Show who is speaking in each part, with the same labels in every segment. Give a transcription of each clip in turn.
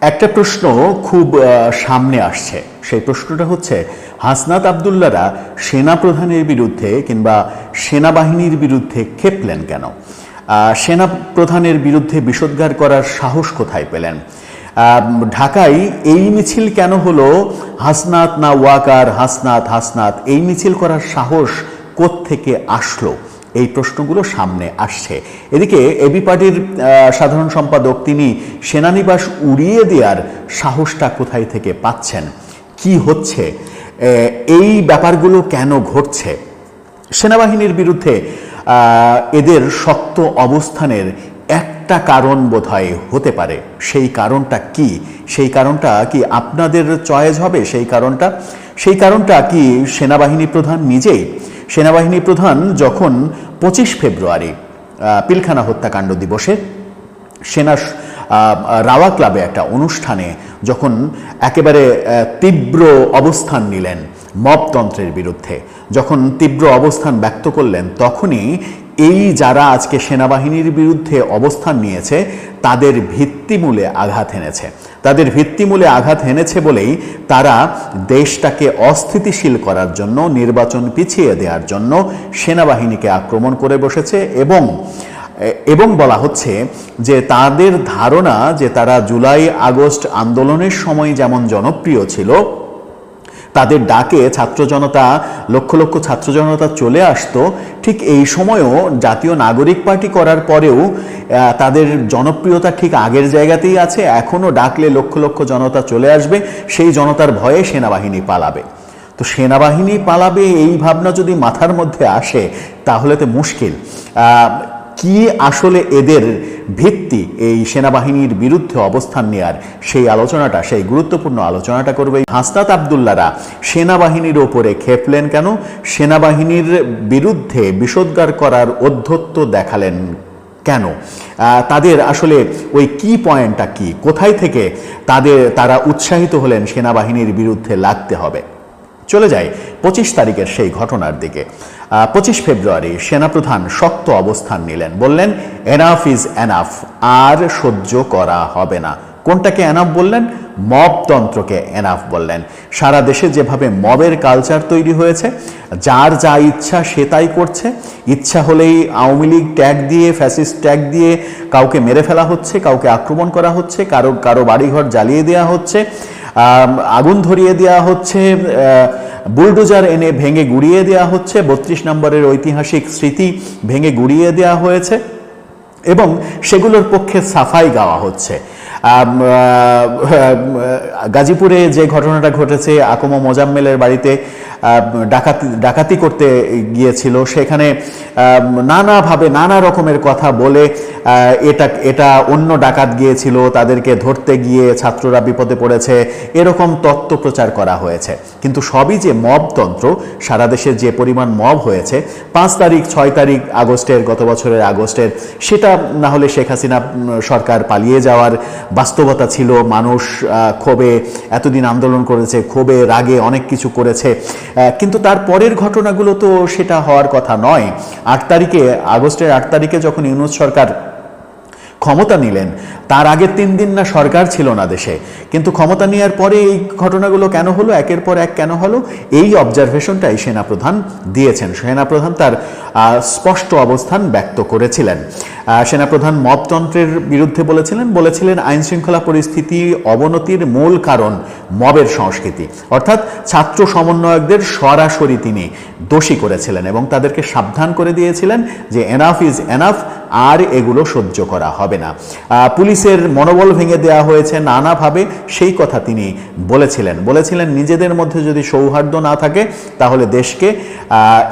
Speaker 1: একটা প্রশ্ন খুব সামনে আসছে। সেই প্রশ্নটা হচ্ছে, হাসনাত আবদুল্লাহরা সেনাপ্রধানের বিরুদ্ধে কিংবা সেনাবাহিনীর বিরুদ্ধে ক্ষেপলেন কেন? সেনাপ্রধানের বিরুদ্ধে বিষোদ্গার করার সাহস কোথায় পেলেন? ঢাকায় এই মিছিল কেন হলো? হাসনাত না ওয়াকার, হাসনাত হাসনাত, এই মিছিল করার সাহস কোত্থেকে আসলো? এই প্রশ্নগুলো সামনে আসছে। এদিকে এবি পার্টির সাধারণ সম্পাদক তিনি সেনানিবাস উড়িয়ে দেওয়ার সাহসটা কোথায় থেকে পাচ্ছেন? কি হচ্ছে? এই ব্যাপারগুলো কেন ঘটছে? সেনাবাহিনীর বিরুদ্ধে এদের শক্ত অবস্থানের একটা কারণ বোধহয় হতে পারে। সেই কারণটা কি? সেই কারণটা কি আপনাদের চয়েস হবে? সেই কারণটা কি সেনাবাহিনী প্রধান নিজেই? সেনাবাহিনী প্রধান যখন 25 ফেব্রুয়ারি পিলখানা হত্যাকাণ্ড দিবসে সেনা রাওয়া ক্লাবে একটা অনুষ্ঠানে যখন একেবারে তীব্র অবস্থান নিলেন মবতন্ত্রের বিরুদ্ধে, যখন তীব্র অবস্থান ব্যক্ত করলেন, তখনই এই যারা আজকে সেনাবাহিনীর বিরুদ্ধে অবস্থান নিয়েছে তাদের ভিত্তিমূলে আঘাত এনেছে। তাদের ভিত্তিমূলে আঘাত এনেছে বলেই তারা দেশটাকে অস্থিতিশীল করার জন্য, নির্বাচন পিছিয়ে দেওয়ার জন্য সেনাবাহিনীকে আক্রমণ করে বসেছে। এবং বলা হচ্ছে যে তাদের ধারণা যে তারা জুলাই আগস্ট আন্দোলনের সময় যেমন জনপ্রিয় ছিল, তাদের ডাকে ছাত্র জনতা, লক্ষ লক্ষ ছাত্র জনতা চলে আসতো, ঠিক এই সময়ও জাতীয় নাগরিক পার্টি করার পরেও তাদের জনপ্রিয়তা ঠিক আগের জায়গাতেই আছে। এখনও ডাকলে লক্ষ লক্ষ জনতা চলে আসবে, সেই জনতার ভয়ে সেনাবাহিনী পালাবে। তো সেনাবাহিনী পালাবে এই ভাবনা যদি মাথার মধ্যে আসে তাহলে তো মুশকিল। কি আসলে এদের ভিত্তি এই সেনাবাহিনীর বিরুদ্ধে অবস্থান নেয়ার, সেই গুরুত্বপূর্ণ আলোচনাটা করবে। হাসনাত আবদুল্লাহরা সেনাবাহিনীর ওপরে ক্ষেপলেন কেন? সেনাবাহিনীর বিরুদ্ধে বিষোদ্গার করার ঔদ্ধত্য দেখালেন কেন? তাদের আসলে ওই কি পয়েন্টটা কি? কোথায় থেকে তারা উৎসাহিত হলেন সেনাবাহিনীর বিরুদ্ধে লাগতে হবে? চলে যায় 25 তারিখের সেই ঘটনার দিকে। 25 ফেব্রুয়ারি সেনাপ্রধান শক্ত অবস্থান নিলেন, বললেন এনাফ ইজ এনাফ, আর সহ্য করা হবে না। কোনটাকে এনাফ বললেন? মবতন্ত্রকে এনাফ বললেন। সারা দেশে যেভাবে মবের কালচার তৈরি হয়েছে, যার যা ইচ্ছা সে তাই করছে। ইচ্ছা হলেই আওয়ামী লীগ ট্যাগ দিয়ে, ফ্যাসিস্ট ট্যাগ দিয়ে কাউকে মেরে ফেলা হচ্ছে, কাউকে আক্রমণ করা হচ্ছে, কারো বাড়িঘর জ্বালিয়ে দেওয়া হচ্ছে, আগুন ধরিয়ে দেওয়া হচ্ছে, বুলডোজার এনে ভেঙে গুড়িয়ে দেওয়া হচ্ছে, 32 নম্বরের ঐতিহাসিক স্মৃতি ভেঙে গুড়িয়ে দেওয়া হয়েছে এবং সেগুলোর পক্ষে সাফাই গাওয়া হচ্ছে। গাজীপুরে যে ঘটনাটা ঘটেছে, আকম মোজাম্মেলের বাড়িতে ডাকাতি করতে গিয়েছিল, সেখানে নানাভাবে নানা রকমের কথা বলে এটা অন্য ডাকাত গিয়েছিল, তাদেরকে ধরতে গিয়ে ছাত্ররা বিপদে পড়েছে, এরকম তত্ত্ব প্রচার করা হয়েছে। কিন্তু সবই যে মবতন্ত্র, সারা দেশে যে পরিমাণ মব হয়েছে 5 তারিখ 6 তারিখ আগস্টের, গত বছরের আগস্টের, সেটা না হলে শেখ হাসিনা সরকার পালিয়ে যাওয়ার বাস্তবতা ছিল। মানুষ ক্ষোভে এতদিন আন্দোলন করেছে, ক্ষোভে রাগে অনেক কিছু করেছে, কিন্তু তার পরের ঘটনাগুলো তো সেটা হওয়ার কথা নয়। আগস্টের 8 তারিখে যখন ইউনূস সরকার ক্ষমতা নিলেন, তার আগের 3 দিন না সরকার ছিল না দেশে, কিন্তু ক্ষমতা নেওয়ার পরে এই ঘটনাগুলো কেন হলো, একের পর এক কেন হলো, এই অবজারভেশনটাই সেনাপ্রধান দিয়েছেন। সেনাপ্রধান তার স্পষ্ট অবস্থান ব্যক্ত করেছিলেন। সেনাপ্রধান মবতন্ত্রের বিরুদ্ধে বলেছিলেন আইন শৃঙ্খলা পরিস্থিতি অবনতির মূল কারণ মবের সংস্কৃতি, অর্থাৎ ছাত্র সমন্বয়কদের সরাসরি তিনি দোষী করেছিলেন এবং তাদেরকে সাবধান করে দিয়েছিলেন যে এনাফ ইজ এনাফ, আর এগুলো সহ্য করা হবে না। পুলিশের মনোবল ভেঙে দেওয়া হয়েছে নানাভাবে, সেই কথা তিনি বলেছিলেন নিজেদের মধ্যে যদি সৌহার্দ্য না থাকে তাহলে দেশকে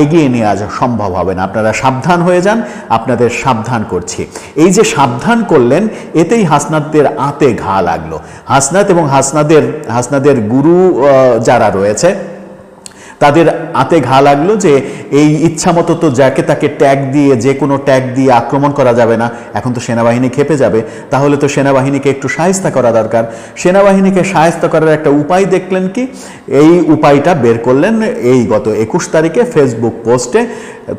Speaker 1: এগিয়ে নেওয়া সম্ভব হবে না। আপনারা সাবধান হয়ে যান, আপনাদের সাবধান করছি। এই যে সাবধান করলেন, এতেই হাসনাতদের আঁতে ঘা লাগলো। হাসনাত এবং হাসনাদের গুরু যারা রয়েছে তাদের আতে ঘা লাগলো যে এই ইচ্ছামতো তো যাকে তাকে ট্যাগ দিয়ে, যে কোনো ট্যাগ দিয়ে আক্রমণ করা যাবে না। এখন তো সেনাবাহিনী খেপে যাবে, তাহলে তো সেনাবাহিনীকে একটু শায়েস্তা করা দরকার। সেনাবাহিনীকে শায়েস্তা করার একটা উপায় দেখলেন কি? এই উপায়টা বের করলেন এই গত 21 তারিখে ফেসবুক পোস্টে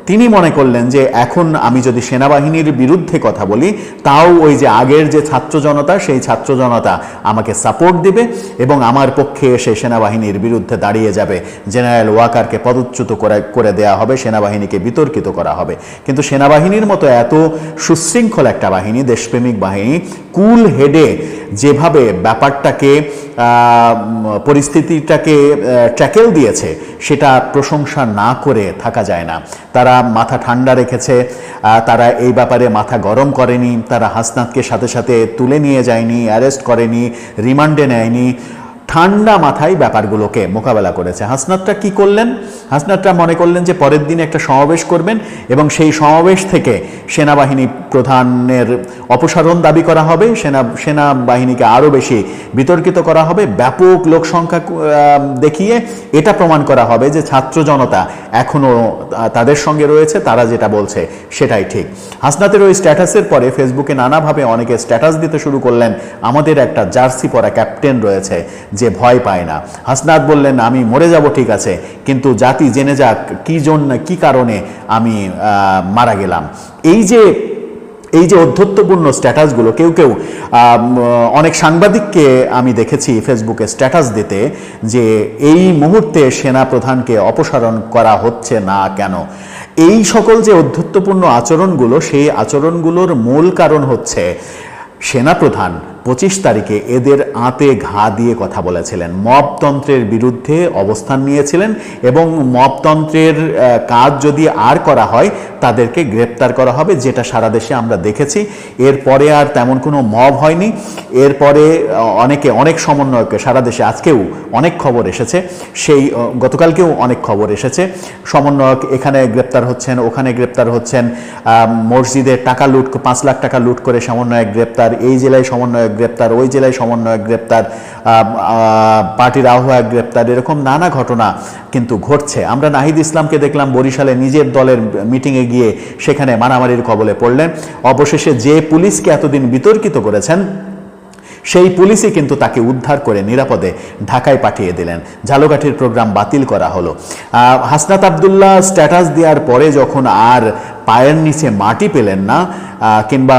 Speaker 1: তিনি মনে করলেন যে এখন আমি যদি সেনাবাহিনীর বিরুদ্ধে কথা বলি তাও ওই যে আগের যে ছাত্র জনতা, সেই ছাত্র জনতা আমাকে সাপোর্ট দিবে এবং আমার পক্ষে এসে সেনাবাহিনীর বিরুদ্ধে দাঁড়িয়ে যাবে, জেনারেল ওয়াকারকে পদচ্যুত করে দেওয়া হবে, সেনাবাহিনীকে বিতর্কিত করা হবে। কিন্তু সেনাবাহিনীর মতো এত সুশৃঙ্খল একটা বাহিনী, দেশপ্রেমিক বাহিনী, কুল হেডে যেভাবে ব্যাপারটাকে পরিস্থিতিটাকে ট্যাকেল দিয়েছে সেটা প্রশংসা না করে থাকা যায় না। তারা মাথা ঠান্ডা রেখেছে, তারা এই ব্যাপারে মাথা গরম করেনি, তারা হাসনাতকে সাথে সাথে তুলে নিয়ে যায়নি, অ্যারেস্ট করেনি, রিমান্ডে নেয়নি, ঠান্ডা মাথায় ব্যাপারগুলোকে মোকাবেলা করেছে। হাসনাতরা কি করলেন? হাসনাতরা মনে করলেন যে পরের দিন একটা সমাবেশ করবেন এবং সেই সমাবেশ থেকে সেনাবাহিনী প্রধানের অপসারণ দাবি করা হবে, সেনাবাহিনীকে আরও বেশি বিতর্কিত করা হবে, ব্যাপক লোক সংখ্যা দেখিয়ে এটা প্রমাণ করা হবে যে ছাত্র জনতা এখনও তাদের সঙ্গে রয়েছে, তারা যেটা বলছে সেটাই ঠিক। হাসনাতের ওই স্ট্যাটাসের পরে ফেসবুকে নানাভাবে অনেকে স্ট্যাটাস দিতে শুরু করলেন, আমাদের একটা জার্সি পরা ক্যাপ্টেন রয়েছে যে ভয় পায় না। হাসনাত বললেন আমি মরে যাব ঠিক আছে, কিন্তু জাতি জেনে যাক কি জন্য কি কারণে আমি মারা গেলাম। এই যে অধ্যত্বপূর্ণ স্ট্যাটাসগুলো, কেউ কেউ অনেক সাংবাদিককে আমি দেখেছি ফেসবুকে স্ট্যাটাস দিতে যে এই মুহূর্তে সেনা প্রধানকে অপসারণ করা হচ্ছে না কেন। এই সকল যে অধ্যত্বপূর্ণ আচরণগুলো, সেই আচরণগুলোর মূল কারণ হচ্ছে সেনাপ্রধান 25 তারিখে এদের আঁতে ঘা দিয়ে কথা বলেছিলেন, মবতন্ত্রের বিরুদ্ধে অবস্থান নিয়েছিলেন এবং মবতন্ত্রের কাজ যদি আর করা হয় তাদেরকে গ্রেপ্তার করা হবে, যেটা সারা দেশে আমরা দেখেছি। এরপরে আর তেমন কোনো মব হয়নি। এরপরে অনেক সমন্বয়কে সারা দেশে আজকেও অনেক খবর এসেছে, সেই গতকালকেও অনেক খবর এসেছে, সমন্বয়ক এখানে গ্রেপ্তার হচ্ছেন, ওখানে গ্রেপ্তার হচ্ছেন, মসজিদে টাকা লুট 5 লাখ টাকা লুট করে সমন্বয়ক গ্রেপ্তার, এই জেলায় সমন্বয়ক গ্রেপ্তার, ওই জেলায় সমন্বয়ক গ্রেপ্তার, পার্টির আহ্বায়ক গ্রেপ্তার, এরকম নানা ঘটনা কিন্তু ঘটছে। আমরা নাহিদ ইসলামকে দেখলাম বরিশালে নিজের দলের মিটিংয়ে গিয়ে সেখানে মারামারির কবলে পড়লেন। অবশেষে যে পুলিশকে এতদিন বিতর্কিত করেছেন সেই পুলিশই কিন্তু তাকে উদ্ধার করে নিরাপদে ঢাকায় পাঠিয়ে দিলেন। ঝালকাঠির প্রোগ্রাম বাতিল করা হলো। হাসনাত আবদুল্লাহ স্ট্যাটাস দেওয়ার পরে যখন আর পায়ের নিচে মাটি পেলেন না কিংবা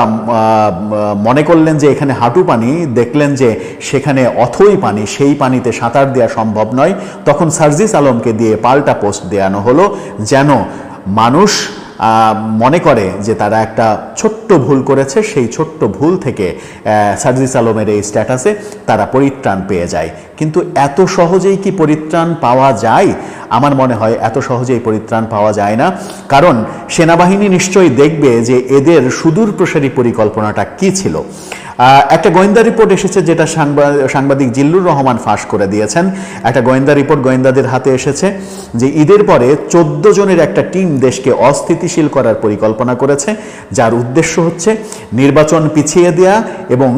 Speaker 1: মনে করলেন যে এখানে হাঁটু পানি, দেখলেন যে সেখানে অথই পানি, সেই পানিতে সাঁতার দেওয়া সম্ভব নয়, তখন সার্জিস আলমকে দিয়ে পাল্টা পোস্ট দেওয়ানো হলো যেন মানুষ মনে করে যে তারা একটা ছোট্ট ভুল করেছে, সেই ছোট্ট ভুল থেকে সার্জিস আলমের এই স্ট্যাটাসে তারা পরিত্রাণ পেয়ে যায়। কিন্তু এত সহজেই কি পরিত্রাণ পাওয়া যায়? আমার মনে হয় এত সহজেই পরিত্রাণ পাওয়া যায় না, কারণ সেনাবাহিনী নিশ্চয়ই দেখবে যে এদের সুদূর প্রসারী পরিকল্পনাটা কি ছিল। একটা গোয়েন্দা রিপোর্ট এসেছে যেটা সাংবাদিক জিল্লুর রহমান ফাঁস করে দিয়েছেন। একটা গোয়েন্দা রিপোর্ট গোয়েন্দাদের হাতে এসেছে যে ঈদের পরে 14 জনের একটা টিম দেশকে অস্থিতিশীল করার পরিকল্পনা করেছে, যার উদ্দেশ্য হচ্ছে নির্বাচন পিছিয়ে দেয়া এবং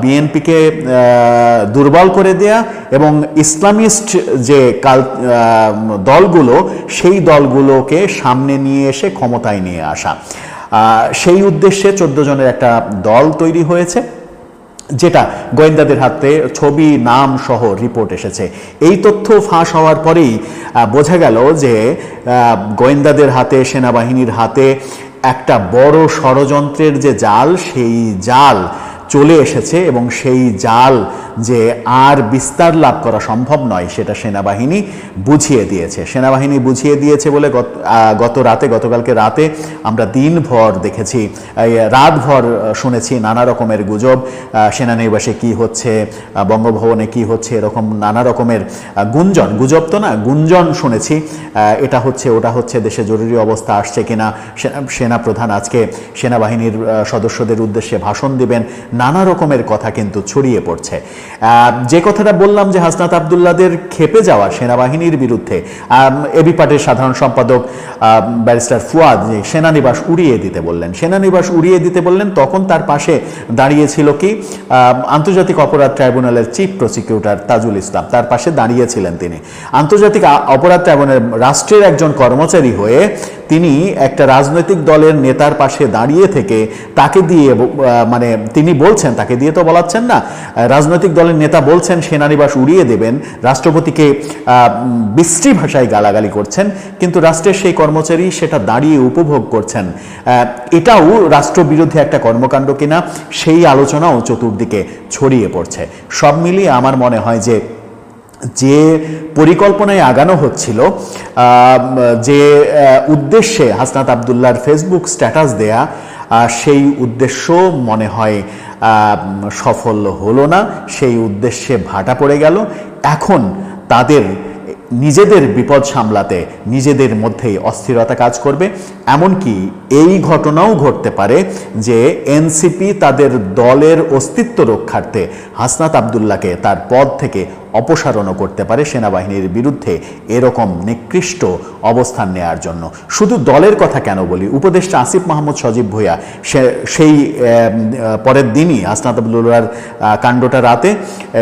Speaker 1: বিএনপিকে দুর্বল করে দেয়া এবং ইসলামিস্ট যে দলগুলো, সেই দলগুলোকে সামনে নিয়ে এসে ক্ষমতায় নিয়ে আসা। সেই উদ্দেশ্যে 14 জনের একটা দল তৈরি হয়েছে, যেটা গোয়েন্দাদের হাতে ছবি নাম সহ রিপোর্ট এসেছে। এই তথ্য ফাঁস হওয়ার পরেই বোঝা গেল যে গোয়েন্দাদের হাতে, সেনাবাহিনীর হাতে একটা বড় ষড়যন্ত্রের যে জাল, সেই জাল চলে এসেছে এবং সেই জাল যে আর বিস্তার লাভ করা সম্ভব নয় সেটা সেনাবাহিনী বুঝিয়ে দিয়েছে। সেনাবাহিনী বুঝিয়ে দিয়েছে বলে গতকালকে রাতে আমরা দিনভর দেখেছি, রাতভর শুনেছি নানা রকমের গুজব, সেনানিবাসে কি হচ্ছে, বঙ্গভবনে কি হচ্ছে, এরকম নানা রকমের গুজব তো না, গুঞ্জন শুনেছি, এটা হচ্ছে ওটা হচ্ছে, দেশে জরুরি অবস্থা আসছে কিনা, সেনাপ্রধান আজকে সেনাবাহিনীর সদস্যদের উদ্দেশ্যে ভাষণ দিবেন, নানা রকমের কথা কিন্তু ছড়িয়ে পড়ছে। যে কথাটা বললাম যে হাসনাত আবদুল্লাদের খেপে যাওয়া সেনাবাহিনীর বিরুদ্ধে, এবি পার্টির সাধারণ সম্পাদক ব্যারিস্টার ফুয়াদ যে সেনানিবাস উড়িয়ে দিতে বললেন, তখন তার পাশে দাঁড়িয়েছিল কি আন্তর্জাতিক অপরাধ ট্রাইব্যুনালের চিফ প্রসিকিউটর তাজুল ইসলাম, তার পাশে দাঁড়িয়েছিলেন তিনি। আন্তর্জাতিক অপরাধ ট্রাইব্যুনাল রাষ্ট্রের একজন কর্মচারী হয়ে তিনি একটা রাজনৈতিক দলের নেতার পাশে দাঁড়িয়ে থেকে তাকে দিয়ে মানে তিনি বলছেন, তাকে দিয়ে তো বলাচ্ছেন না, রাজনৈতিক দলের নেতা বলছেন সেনানিবাস উড়িয়ে দেবেন, রাষ্ট্রপতিকে বিশ্রী ভাষায় গালাগালি করছেন, কিন্তু রাষ্ট্রের সেই কর্মচারী সেটা দাঁড়িয়ে উপভোগ করছেন। এটাও রাষ্ট্রবিরোধী একটা কর্মকাণ্ড কিনা সেই আলোচনাও চতুর্দিকে ছড়িয়ে পড়ছে। সব মিলিয়ে আমার মনে হয় যে পরিকল্পনায় আগানো হচ্ছিল, যে উদ্দেশ্যে হাসনাত আবদুল্লাহর ফেসবুক স্ট্যাটাস দেয়া, সেই উদ্দেশ্য মনে হয় সফল হলো না, সেই উদ্দেশ্যে ভাটা পড়ে গেল। এখন তাদের নিজেদের বিপদ সামলাতে নিজেদের মধ্যেই অস্থিরতা কাজ করবে। এমনকি এই ঘটনাও ঘটতে পারে যে এনসিপি তাদের দলের অস্তিত্ব রক্ষার্থে হাসনাত আবদুল্লাহকে তার পদ থেকে অপসারণও করতে পারে সেনাবাহিনীর বিরুদ্ধে এরকম নিকৃষ্ট অবস্থান নেয়ার জন্য। শুধু দলের কথা কেন বলি, উপদেষ্টা আসিফ মাহমুদ সজীব ভূঁইয়া সেই পরের দিনই হাসনাত আবদুল্লাহর কাণ্ডটা রাতে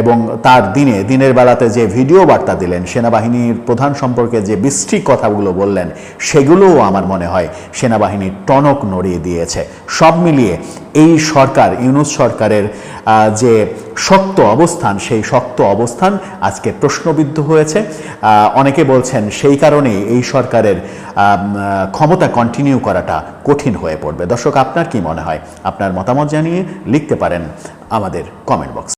Speaker 1: এবং তার দিনের বেলাতে যে ভিডিও বার্তা দিলেন, সেনাবাহিনীর প্রধান সম্পর্কে যে বিশ্রী কথাগুলো বললেন, সেগুলোও আমার মনে হয় সেনাবাহিনীর টনক নড়িয়ে দিয়েছে। সব মিলিয়ে এই সরকার, ইউনূস সরকারের যে শক্ত অবস্থান, সেই শক্ত অবস্থান আজকে প্রশ্নবিদ্ধ হয়েছে। অনেকে বলছেন সেই কারণেই এই সরকারের ক্ষমতা কন্টিনিউ করাটা কঠিন হয়ে পড়বে। দর্শক, আপনার কি মনে হয়? আপনার মতামত জানিয়ে লিখতে পারেন আমাদের কমেন্ট বক্স।